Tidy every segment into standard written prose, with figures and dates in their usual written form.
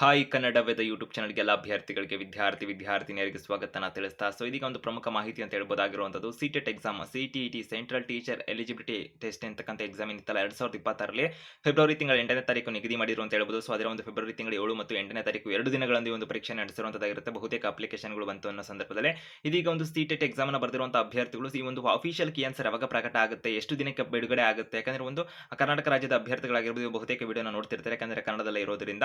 Hi Kannada Veda YouTube ಚಾನಲ್‌ಗೆಲ್ಲ ಅಭ್ಯರ್ಥಿಗಳಿಗೆ ವಿದ್ಯಾರ್ಥಿನಿಯರಿಗೆ ಸ್ವಾಗತನ ತಿಳಿಸ್ತಾ ಇದೀಗ ಒಂದು ಪ್ರಮುಖ ಮಾಹಿತಿ ಅಂತ ಹೇಳ್ಬೋದಾಗಿರುವಂಥದ್ದು CTET exam CTET central teacher eligibility test ಅಂತಕ್ಕಂಥ ಎಕ್ಸಾಮ್ ಏನಿತ್ತಲ್ಲ 2026ರಲ್ಲಿ ಫೆಬ್ರವರಿ ತಿಂಗಳ 8ನೇ ತಾರೀಕು ನಿಗದಿ ಮಾಡಿದ್ರು ಅಂತ ಹೇಳ್ಬೋದು. ಅದರ ಒಂದು ಫೆಬ್ರವರಿ ತಿಂಗಳ 7 ಮತ್ತು 8ನೇ ತಾರೀಕು 2 ದಿನಗಳಲ್ಲಿ ಒಂದು ಪರೀಕ್ಷೆ ನಡೆಸಿರುವಂತದ್ದಾಗಿರುತ್ತೆ. ಬಹುತೇಕ ಅಪ್ಲಿಕೇಶನ್‌ಗಳು ಬಂತು ಅನ್ನೋ ಸಂದರ್ಭದಲ್ಲಿ ಇದೀಗ ಒಂದು ಸಿಟೆಟ್ ಎಕ್ಸಾಮ್ ಅನ್ನು ಬರೆದಿರುವಂತ ಅಭ್ಯರ್ಥಿಗಳು ಈ ಒಂದು ಅಫಿಷಿಯಲ್ ಕೀ ಆನ್ಸರ್ ಯಾವಾಗ ಪ್ರಕಟ ಆಗುತ್ತೆ, ಎಷ್ಟು ದಿನಕ್ಕೆ ಬಿಡುಗಡೆ ಆಗುತ್ತೆ, ಯಾಕಂದ್ರೆ ಒಂದು ಕರ್ನಾಟಕ ರಾಜ್ಯದ ಅಭ್ಯರ್ಥಿಗಳಾಗಿರ್ಬೋದು ಬಹುತೇಕ ವಿಡಿಯೋನ ನೋಡ್ತಿರ್ತಾರೆ ಯಾಕಂದ್ರೆ ಕನ್ನಡದಲ್ಲೇ ಇರೋದ್ರಿಂದ.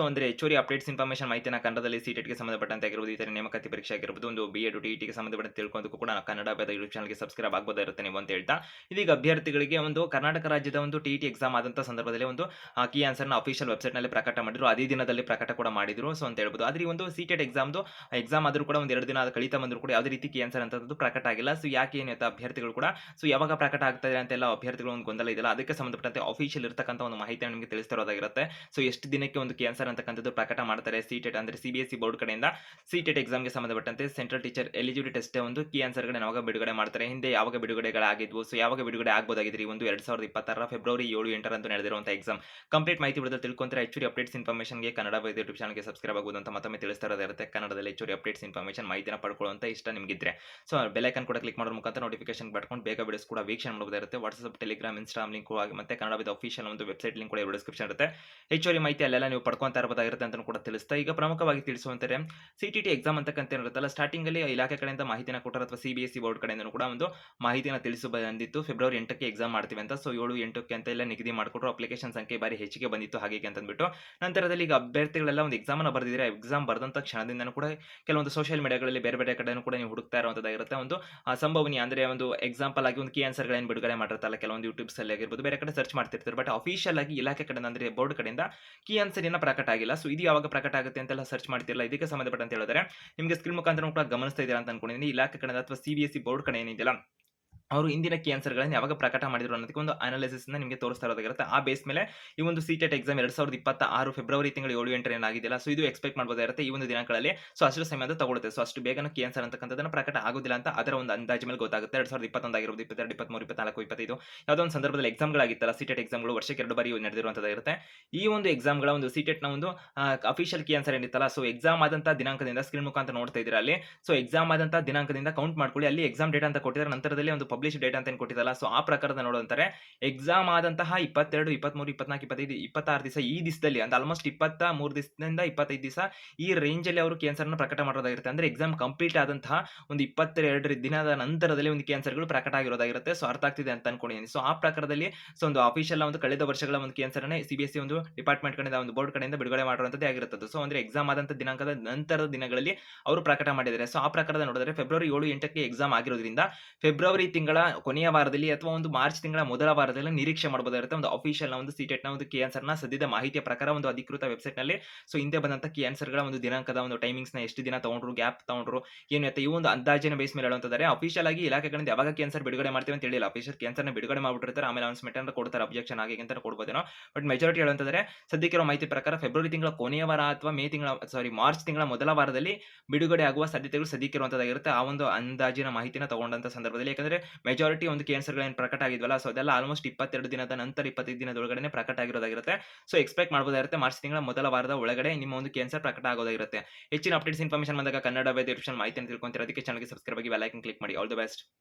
ಅಂದ್ರೆ ಹೆಚ್ಚುವರಿ ಅಪ್ಡೇಟ್ಸ್ ಇನ್ಫಾರ್ಮೇಷನ್ ಮಾಹಿತಿನ ಕನ್ನಡದಲ್ಲಿ ಸಿಟೆಟ್‌ಗೆ ಸಂಬಂಧಪಟ್ಟಂತೆ ಆಗಿರ್ಬೋದು, ಇತರ ನೇಮಕಾತಿ ಪರೀಕ್ಷೆ ಆಗಿರ್ಬೋದು, ಒಂದು BEd TETಗೆ ಸಂಬಂಧಪಟ್ಟಂತೆ ತಿಳ್ಕೊಳ್ಳೋದಕ್ಕೂ ಕೂಡ ಕನ್ನಡ ವೇದ ಯೂಟ್ಯೂಬ್ ಚಾನಲ್‌ಗೆ ಸಬ್ಸ್ಕ್ರೈಬ್ ಆಗಬಹುದಾಗಿರುತ್ತೆ ನೀವು ಅಂತ ಹೇಳ್ತಾ, ಇದೀಗ ಅಭ್ಯರ್ಥಿಗಳಿಗೆ ಒಂದು ಕರ್ನಾಟಕ ರಾಜ್ಯದ ಒಂದು TET ಎಕ್ಸಾಮ್ ಆದಂತ ಸಂದರ್ಭದಲ್ಲಿ ಒಂದು ಕೀ ಆನ್ಸರ್‌ನ ಅಫಿಷಿಯಲ್ ವೆಬ್‌ಸೈಟ್‌ನಲ್ಲಿ ಪ್ರಕಟ ಮಾಡಿದ್ರು. ಅದೇ ದಿನದಲ್ಲಿ ಪ್ರಕಟ ಕೂಡ ಮಾಡಿದ್ರು ಅಂತ ಹೇಳ್ಬೋದು. ಆದ್ರೆ ಈ ಒಂದು ಸಿಟೆಟ್ ಎಕ್ಸಾಮ್ ಆದ್ರೂ ಕೂಡ ಒಂದು 2 ದಿನ ಕಳೀತಾ ಬಂದ್ರು ಕೂಡ ಯಾವುದೇ ರೀತಿ ಕೀ ಆನ್ಸರ್ ಅಂತದ್ದು ಪ್ರಕಟ ಆಗಿಲ್ಲ. ಯಾಕೆ ಏನು ಅಂತ ಅಭ್ಯರ್ಥಿಗಳು ಕೂಡ ಯಾವಾಗ ಪ್ರಕಟ ಆಗ್ತದೆ ಅಂತೆಲ್ಲ ಅಭ್ಯರ್ಥಿಗಳು ಒಂದು ಗೊಂದಲ ಇದೆಯಲ್ಲ, ಅದಕ್ಕೆ ಸಂಬಂಧಪಟ್ಟಂತೆ ಅಫಿಷಿಯಲ್ ಇರತಕ್ಕಂತ ಒಂದು ಮಾಹಿತಿಯನ್ನು ನಿಮಗೆ ತಿಳಿಸ್ತಿರೋದಾಗಿರುತ್ತೆ. ಎಷ್ಟು ದಿನಕ್ಕೆ ಒಂದು ಕೀ ಆನ್ಸರ್ ಅಂತಕ್ಕಂಥದ್ದು ಪ್ರಕಟ ಮಾಡ್ತಾರೆ ಸಿಟೆಟ್ ಅಂದ್ರೆ CBSE ಬೋರ್ಡ್ ಕಡೆಯಿಂದ ಸಿಟೆಟ್ ಎಕ್ಸಾಮ್‌ಗೆ ಸಂಬಂಧಪಟ್ಟಂತೆ ಸೆಂಟ್ರಲ್ ಟೀಚರ್ ಎಲಿಜಿಬಿಲಿಟಿ ಟೆಸ್ಟ್ ಒಂದು ಕೀ ಆನ್ಸರ್‌ಗಳನ್ನ ಯಾವಾಗ ಬಿಡುಗಡೆ ಮಾಡ್ತಾರೆ, ಹಿಂದೆ ಯಾವಾಗ ಬಿಡುಗಡೆಗಳಾಗಿದ್ವು, ಯಾವಾಗ ಬಿಡುಗಡೆ ಆಗಬಹುದಾಗಿದ್ರಿ ಒಂದು 2026ರ ಫೆಬ್ರವರಿ 7, 8 ರಂದು ನಡೆದಿರುವಂತಹ ಎಕ್ಸಾಮ್ ಕಂಪ್ಲೀಟ್ ಮಾಹಿತಿ ವಿಡಿಯೋದಲ್ಲಿ ತಿಳ್ಕೊಂತಾರೆ. ಹೆಚ್ಚುವರಿ ಅಪ್ಡೇಟ್ಸ್ ಇನ್ಫಾರ್ಮೇಷನ್‌ಗೆ ಕನ್ನಡ ವೇದ ಯೂಟ್ಯೂಬ್ ಚಾನಲ್‌ಗೆ ಸಬ್ಸ್ಕ್ರೈಬ್ ಆಗುವುದು ಅಂತ ಮತ್ತೊಮ್ಮೆ ತಿಳಿಸ್ತಾ ಇರುತ್ತೆ. ಕನ್ನಡದಲ್ಲಿ ಹೆಚ್ಚುವರಿ ಅಪ್ಡೇಟ್ಸ್ ಇನ್ಫಾರ್ಮೇಷನ್ ಮಾಹಿತಿನ ಪಡ್ಕೊಳ್ಳುವಂತ ಇಷ್ಟ ನಿಮಗಿದ್ರೆ ಬೆಲ್ ಐಕಾನ್ ಕೂಡ ಕ್ಲಿಕ್ ಮಾಡೋದ್ರ ಮುಖಾಂತರ ನೋಟಿಫಿಕೇಶನ್ ಪಡ್ಕೊಂಡು ಬೇಗ ವಿಡಿಯೋಸ್ ಕೂಡ ವೀಕ್ಷಣೆ ಮಾಡಬಹುದಾಗಿರುತ್ತೆ. ವಾಟ್ಸ್ಆಪ್, ಟೆಲಿಗ್ರಾಮ್, ಇನ್ಸ್ಟಾಗ್ರಾಮ್ ಲಿಂಕ್ ಮತ್ತೆ ಕನ್ನಡ ವೇದ ಅಫಿಷಿಯಲ್ ಒಂದು ವೆಬ್‌ಸೈಟ್ ಲಿಂಕ್ ಕೂಡ ಡಿಸ್ಕ್ರಿಪ್ಷನ್ ಇರುತ್ತೆ. ಹೆಚ್ಚುವರಿ ಮಾಹಿತಿ ಅಲ್ಲೆಲ್ಲ ನೀವು ಪಡ್ಕೊಂತಾ ಇರಬಹುದಾಗಿರುತ್ತೆ ಅಂತ ಕೂಡ ತಿಳಿಸ್ತಾ, ಈಗ ಪ್ರಮುಖವಾಗಿ ತಿಳಿಸುವಂತಾರೆ ಸಿಟಿಟಿ ಎಕ್ಸಾಮ್ ಅಂತಕ್ಕಂತ ಇರುತ್ತಲ್ಲ, ಸ್ಟಾರ್ಟಿಂಗ್ ಅಲ್ಲಿ ಇಲಾಖೆ ಕಡೆಯಿಂದ ಮಾಹಿತಿನ ಕೊಟ್ಟರು ಅಥವಾ CBSE ಬೋರ್ಡ್ ಕಡೆಯಿಂದ ಕೂಡ ಒಂದು ಮಾಹಿತಿನ ತಿಳಿಸಿ ಬಂದಿತ್ತು. ಫೆಬ್ರವರಿ 8ಕ್ಕೆ ಎಕ್ಸಾಮ್ ಮಾಡ್ತೀವಿ ಅಂತ. 7, 8ಕ್ಕೆ ಅಂತ ಎಲ್ಲ ನಿಗದಿ ಮಾಡಿಕೊಟ್ರು. ಅಪ್ಲಿಕೇಶನ್ ಸಂಖ್ಯೆ ಬಾರಿ ಹೆಚ್ಚಿಗೆ ಬಂದಿತ್ತು ಹಾಗೆ ಅಂತ ಅಂದ್ಬಿಟ್ಟು, ನಂತರದಲ್ಲಿ ಈಗ ಅಭ್ಯರ್ಥಿಗಳೆಲ್ಲ ಒಂದು ಎಕ್ಸಾಮ್ ಅನ್ನು ಬರೆದಿದ್ದಾರೆ. ಎಕ್ಸಾಮ್ ಬರೆದಂತ ಕ್ಷಣದಿಂದನೂ ಕೂಡ ಕೆಲವೊಂದು ಸೋಷಿಯಲ್ ಮೀಡಿಯಾಗಳಲ್ಲಿ ಬೇರೆ ಬೇರೆ ಕಡೆನೂ ಕೂಡ ನೀವು ಹುಡುಕ್ತಾ ಇರುವಂತದ್ದಾಗಿರುತ್ತೆ. ಒಂದು ಸಂಭವನೀಯ ಅಂದ್ರೆ ಒಂದು ಎಕ್ಸಾಂಪಲ್ ಆಗಿ ಒಂದು ಕೀ ಆನ್ಸರ್ ಗಳನ್ನು ಬಿಡುಗಡೆ ಮಾಡಿರ್ತಾರಲ್ಲ ಕೆಲವೊಂದು ಯೂಟ್ಯೂಬ್ಸ್ ಅಲ್ಲಿ ಆಗಿರ್ಬೋದು, ಬೇರೆ ಕಡೆ ಸರ್ಚ್ ಮಾಡ್ತಿರ್ತಾರೆ. ಬಟ್ ಅಫಿಷಿಯಲ್ ಆಗಿ ಇಲಾಖೆ ಕಡೆಯಿಂದ ಅಂದ್ರೆ ಬೋರ್ಡ್ ಕಡೆಯಿಂದ ಕೀ ಆನ್ಸರ್ ಏನ ಪ್ರಕಟ ಆಗಿಲ್ಲ. ಇದು ಯಾವಾಗ ಪ್ರಕಟ ಆಗುತ್ತೆ ಅಂತೆಲ್ಲ ಸರ್ಚ್ ಮಾಡ್ತಿರಲ್ಲ, ಇದಕ್ಕೆ ಸಂಬಂಧಪಟ್ಟಂತೆ ಹೇಳಿದ್ರೆ ನಿಮಗೆ ಸ್ಕ್ರೀನ್ ಮುಖಾಂತರ ಕೂಡ ಗಮನಿಸ್ತಾ ಇದ್ದೀರಾ ಅಂತ ಅನ್ಕೊಂಡಿದ್ದೀನಿ. ಇಲಾಖೆ ಕಡೆ ಅಥವಾ CBSE ಬೋರ್ಡ್ ಕಡೆ ಏನಿದೆಯಲ್ಲ, ಅವರು ಇಂದಿನ ಕೀ ಆನ್ಸರ್‌ಗಳನ್ನು ಯಾವಾಗ ಪ್ರಕಟ ಮಾಡಿದ್ರು ಅನ್ನೋದಕ್ಕೆ ಒಂದು ಅನಾಲಿಸಿಸ್‌ನ ನಿಮಗೆ ತೋರಿಸ್ತಾ ಇರೋದಾಗಿರುತ್ತೆ. ಆ ಬೇಸ್ ಮೇಲೆ ಈ ಒಂದು ಸಿಟೆಟ್ ಎಕ್ಸಾಮ್ 2026 ಫೆಬ್ರವರಿ ತಿಂಗಳ 7, 8 ಏನಾಗಿದೆಯಲ್ಲ, ಇದು ಎಕ್ಸ್ಪೆಕ್ಟ್ ಮಾಡಬಹುದಾಗಿರುತ್ತೆ ಈ ಒಂದು ದಿನಗಳಲ್ಲಿ. ಅಷ್ಟು ಸಮಯ ಅಂತ ತಗೊಳುತ್ತೆ. ಅಷ್ಟು ಬೇಗನೆ ಕೀ ಆನ್ಸರ್ ಅಂತಕ್ಕಂಥದ್ದನ್ನ ಪ್ರಕಟ ಆಗೋದಿಲ್ಲ ಅಂತ ಅದರ ಒಂದು ಅಂದಾಜು ಮೇಲೆ ಗೊತ್ತಾಗುತ್ತೆ. 2021 ಆಗಿರ್ಬೋದು, 22, 23, 24, 25 ಯಾವುದೋ ಒಂದು ಸಂದರ್ಭದಲ್ಲಿ ಎಕ್ಸಾಮ್‌ಗಳಾಗಿತ್ತಲ್ಲ, ಸಿಟೆಟ್ ಎಕ್ಸಾಮ್‌ಗಳು ವರ್ಷಕ್ಕೆ 2 ಬಾರಿ ನಡೆದಿರುವಂತದ್ದಾಗಿರುತ್ತೆ. ಈ ಒಂದು ಎಕ್ಸಾಮ್‌ಗಳ ಒಂದು ಸಿಟೆಟ್‌ನ ಒಂದು ಅಫಿಷಿಯಲ್ ಕೀ ಆನ್ಸರ್ ಏನಿತ್ತಲ್ಲ, ಎಕ್ಸಾಮ್ ಆದಂತ ದಿನಾಂಕದಿಂದ ಸ್ಕ್ರೀನ್ ಮುಖಾಂತರ ನೋಡ್ತಾ ಇದ್ದೀರಾ ಅಲ್ಲಿ. ಎಕ್ಸಾಮ್ ಆದಂತ ದಿನಾಂಕದಿಂದ ಕೌಂಟ್ ಮಾಡ್ಕೊಳ್ಳಿ. ಅಲ್ಲಿ ಎಕ್ಸಾಮ್ ಡೇಟ್ ಅಂತ ಕೊಟ್ಟಿದ್ದಾರೆ, ನಂತರದಲ್ಲಿ ಒಂದು ಪಬ್ಲಿಷ್ ಡೇಟ್ ಅಂತ ಏನು ಕೊಟ್ಟಿದ್ದಾರೆ. ಆ ಪ್ರಕಾರದ ನೋಡುವಂತಾರೆ ಎಕ್ಸಾಮ್ ಆದಂತಹ 22, 23, 24, 25, 26 ದಿವಸ ಈ ದಿವಸದಲ್ಲಿ ಅಂದ್ರೆ ಆಲ್ಮೋಸ್ಟ್ 23 ದಿವಸದಿಂದ 25 ದಿವಸ ಈ ರೇಂಜ್ ಅಲ್ಲಿ ಅವರು ಕ್ಯಾನ್ಸರ್ ಅನ್ನು ಪ್ರಕಟ ಮಾಡೋದಾಗಿರುತ್ತೆ. ಅಂದ್ರೆ ಎಕ್ಸಾಮ್ ಕಂಪ್ಲೀಟ್ ಆದಂತಹ ಒಂದು 22 ದಿನದ ನಂತರದಲ್ಲಿ ಒಂದು ಕ್ಯಾನ್ಸರ್ಗಳು ಪ್ರಕಟ ಆಗಿರೋದಾಗಿರುತ್ತೆ. ಅರ್ಥ ಆಗ್ತಿದೆ ಅಂತ ಅನ್ಕೊಂಡಿದ್ದೀನಿ. ಆ ಪ್ರಕಾರದಲ್ಲಿ ಒಂದು ಅಫಿಷಿಯಲ್ ಒಂದು ಕಳೆದ ವರ್ಷಗಳ ಒಂದು ಕ್ಯಾನ್ಸರ್ ಅನ್ನು CBSE ಒಂದು ಡಿಪಾರ್ಟ್ಮೆಂಟ್ ಕಡೆಯಿಂದ ಒಂದು ಬೋರ್ಡ್ ಕಡೆಯಿಂದ ಬಿಡುಗಡೆ ಮಾಡಿರುವಂತದ್ದೇ ಆಗಿರುತ್ತದೆ. ಅಂದ್ರೆ ಎಕ್ಸಾಮ್ ಆದಂತ ದಿನಾಂಕದ ನಂತರದ ದಿನಗಳಲ್ಲಿ ಅವರು ಪ್ರಕಟ ಮಾಡಿದ್ದಾರೆ. ಆ ಪ್ರಕಾರದ ನೋಡಿದ್ರೆ ಫೆಬ್ರವರಿ 7, 8ಕ್ಕೆ ಎಕ್ಸಾಮ್ ಆಗಿರೋದ್ರಿಂದ ಫೆಬ್ರವರಿ ತಿಂಗಳ ಕೊನೆಯ ವಾರದಲ್ಲಿ ಅಥವಾ ಒಂದು ಮಾರ್ಚ್ ತಿಂಗಳ ಮೊದಲ ವಾರದಲ್ಲಿ ನಿರೀಕ್ಷೆ ಮಾಡಬಹುದಾಗಿರುತ್ತೆ ಒಂದು ಅಫಿಷಿಯಲ್ ಒಂದು ಸಿಟೆಟ್ ನ ಒಂದು ಕೀ ಆನ್ಸರ್ ನ ಸದ್ಯದ ಮಾಹಿತಿಯ ಪ್ರಕಾರ ಒಂದು ಅಧಿಕೃತ ವೆಬ್ಸೈಟ್ ನಲ್ಲಿ ಹಿಂದೆ ಬಂದಂತ ಕೀ ಆನ್ಸರ್ ಗಳ ಒಂದು ದಿನಾಂಕದ ಒಂದು ಟೈಮಿಂಗ್ಸ್ ನ ಎಷ್ಟು ದಿನ ತಗೊಂಡ್ರು, ಗ್ಯಾಪ್ ತಗೊಂಡ್ರು, ಏನು ಅಂತ ಈ ಒಂದು ಅಂದಾಜಿನ ಬೇಸ್ ಮೇಲೆ ಹೇಳುವಂತಿದ್ದಾರೆ. ಅಫಿಷಿಯಲ್ ಆಗಿ ಇಲಾಖೆಗಳಿಂದ ಯಾವಾಗ ಕೀ ಆನ್ಸರ್ ಬಿಡುಗಡೆ ಮಾಡ್ತೀವಿ ಅಂತ ಹೇಳಿಲ್ಲ. ಅಫಿಷಿಯಲ್ ಕೀ ಆನ್ಸರ್ ನ ಬಿಡುಗಡೆ ಮಾಡಿಬಿಟ್ಟಿರ್ತಾರೆ, ಆಮೇಲೆ ಅನೌನ್ಸ್ಮೆಂಟ್ ಅನ್ನು ಕೊಡ್ತಾರೆ, ಅಬ್ಜೆಕ್ಷನ್ ಆಗಿ ಅಂತ ಕೊಡಬಹುದೇನೋ. ಬಟ್ ಮೆಜಾರಿಟಿ ಹೇಳುವಂತಿದ್ದಾರೆ ಸದ್ಯಕ್ಕೆ ಇರೋ ಮಾಹಿತಿ ಪ್ರಕಾರ ಫೆಬ್ರವರಿ ತಿಂಗಳ ಕೊನೆಯ ವಾರ ಅಥವಾ ಮಾರ್ಚ್ ತಿಂಗಳ ಮೊದಲ ವಾರದಲ್ಲಿ ಬಿಡುಗಡೆ ಆಗುವ ಸಾಧ್ಯತೆಗಳು ಸದ್ಯಕ್ಕೆ ಇರುವಂತದ್ದಾಗಿರುತ್ತೆ. ಆ ಒಂದು ಅಂದಾಜಿನ ಮಾಹಿತಿನ ತಗೊಂಡಂತ ಸಂದರ್ಭದಲ್ಲಿ, ಯಾಕಂದ್ರೆ ಮೆಜಾರಿಟಿ ಒಂದು ಕ್ಯಾನ್ಸರ್ ಗಳು ಪ್ರಕಟ ಆಗಿದ್ವಲ್ಲ, ಅದೆಲ್ಲ ಆಲ್ಮೋಸ್ಟ್ 22 ದಿನದ ನಂತರ 25 ದಿನದ ಒಳಗಡೆ ಪ್ರಕಟ ಆಗಿರೋದಾಗಿರುತ್ತೆ. ಎಕ್ಸ್ಪೆಕ್ಟ್ ಮಾಡಬಹುದಾಗಿರುತ್ತೆ ಮಾರ್ಚ್ ತಿಂಗಳ ಮೊದಲ ವಾರದ ಒಳಗಡೆ ನಿಮ್ಮ ಒಂದು ಕ್ಯಾನ್ಸರ್ ಪ್ರಕಟ ಆಗೋದಾಗಿರುತ್ತೆ. ಹೆಚ್ಚಿನ ಅಪ್ಡೇಟ್ಸ್ ಇನ್ಫಾರ್ಮೇಷನ್ ಬಂದಾಗ ಕನ್ನಡ ವೇದ ಯೂಟ್ಯೂಬ್ ಚಾನಲ್ ಮಾಹಿತಿಯನ್ನು ತಿಳ್ಕೊಂತೀರಾ. ಅದಕ್ಕೆ ಚಾನಲ್ಗೆ ಸಬ್ಸ್ಕ್ರೈಬ್ ಆಗಿ ಬೆಲ್ ಐಕಾನ್ ಕ್ಲಿಕ್ ಮಾಡಿ. All the best.